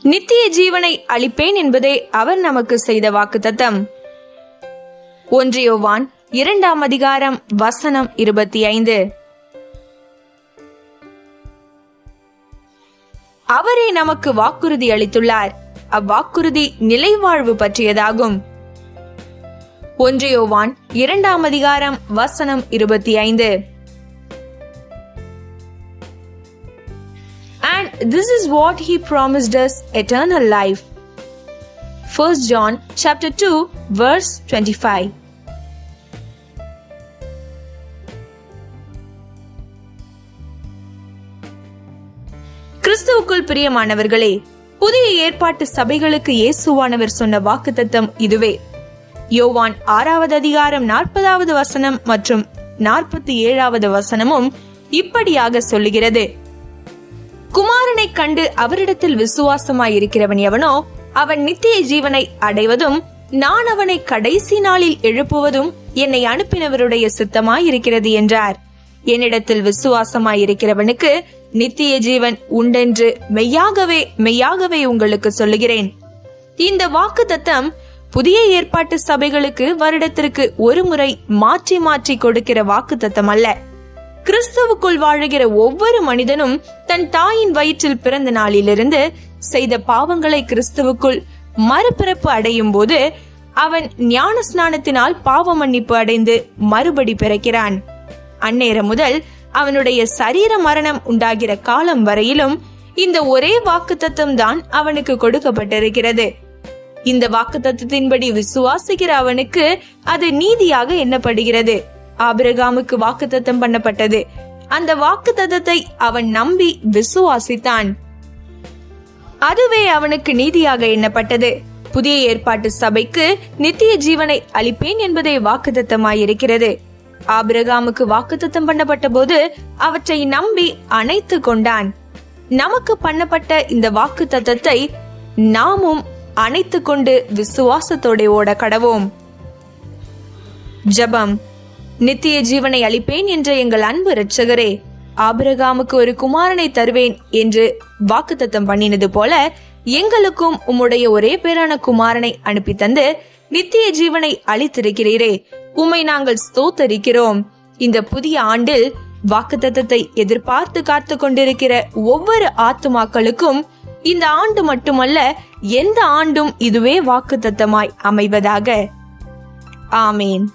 நித்திய ஜீவனை அளிப்பேன் என்பதே அவர் நமக்கு செய்த வாக்குத்தத்தம். 1 யோவான் 2ஆம் அதிகாரம் வசனம் 25. அவரே நமக்கு வாக்குறுதி அளித்துள்ளார். அவ்வாக்குறுதி நிலைவாழ்வு பற்றியதாகும். 1 யோவான் 2ஆம் அதிகாரம் வசனம் 25. And this is what he promised us, eternal life. 1 John chapter 2 verse 25. கிறிஸ்துவுக்குள் பிரியமானவர்களே, புதிய ஏற்பாட்டு சபைகளுக்கு இயேசுவானவர் சொன்ன வாக்குத்தத்தம் இதுவே. யோவான் 6ஆவது அதிகாரம் 40வது வசனம் மற்றும் 47வது வசனமும் இப்படியாக சொல்லுகிறது: குமாரனை கண்டு அவரிடத்தில் விசுவாசமாயிருக்கிறவன் எவனோ அவன் நித்திய ஜீவனை அடைவதும் நான் அவனை கடைசி நாளில் எழுப்புவதும் என்னை அனுப்பினவருடைய சித்தமாயிருக்கிறது என்றார். என்னிடத்தில் விசுவாசமாயிருக்கிறவனுக்கு நித்திய ஜீவன் உண்டென்று மெய்யாகவே மெய்யாகவே உங்களுக்கு சொல்லுகிறேன். இந்த வாக்குத்தத்தம் புதிய ஏற்பாட்டு சபைகளுக்கு வருடத்திற்கு ஒரு முறை மாற்றி மாற்றி கொடுக்கிற வாக்குத்தத்தம் அல்ல. கிறிஸ்துவுக்குள் வாழுகிற ஒவ்வொரு மனிதனும் தன் தாயின் வயிற்றில் பிறந்த நாளிலிருந்து செய்த பாவங்களை கிறிஸ்துவுக்குள் மறுபிறப்பு அடையும் போது அவன் ஞான ஸ்நானத்தினால் பாவ மன்னிப்பு அடைந்து மறுபடி பிறக்கிறான். அந்நேரம் முதல் அவனுடைய சரீர மரணம் உண்டாகிற காலம் வரையிலும் இந்த ஒரே வாக்குத்தத்தம் தான் அவனுக்கு கொடுக்கப்பட்டிருக்கிறது. இந்த வாக்குத்தத்தத்தின்படி விசுவாசிக்கிற அவனுக்கு அது நீதியாக எண்ணப்படுகிறது. ஆபிரகாமுக்கு வாக்குத்தத்தம் பண்ணப்பட்டது. அந்த வாக்குத்தத்தத்தை அவன் நம்பி விசுவாசித்தான். அதுவே அவனுக்கு நீதியாக எண்ணப்பட்டது. புதிய ஏற்பாட்டு சபைக்கு நித்திய ஜீவனை அளிப்பேன் என்பதே வாக்குத்தத்தமாயிருக்கிறது. ஆபிரகாமுக்கு வாக்குத்தத்தம் பண்ணப்பட்ட போது அவற்றை நம்பி அணைத்து கொண்டான். நமக்கு பண்ணப்பட்ட இந்த வாக்குத்தத்தத்தை நாமும் அணைத்து கொண்டு விசுவாசத்தோட ஓட கடவோம். ஜெபம். நித்திய ஜீவனை அளிப்பேன் என்ற எங்கள் அன்பு இரட்சகரே, ஆபிரகாமுக்கு ஒரு குமாரனை தருவேன் என்று வாக்குத்தத்தம் பண்ணினது போல எங்களுக்கும் உம்முடைய ஒரே பேரான குமாரனை அனுப்பி தந்து நித்திய ஜீவனை அளித்திருக்கிறீரே, உம்மை நாங்கள் ஸ்தோத்தரிக்கிறோம். இந்த புதிய ஆண்டில் வாக்குத்தத்தத்தை எதிர்பார்த்து காத்து கொண்டிருக்கிற ஒவ்வொரு ஆத்துமாக்களுக்கும் இந்த ஆண்டு மட்டுமல்ல, எந்த ஆண்டும் இதுவே வாக்குத்தத்தமாய் அமைவதாக. ஆமேன்.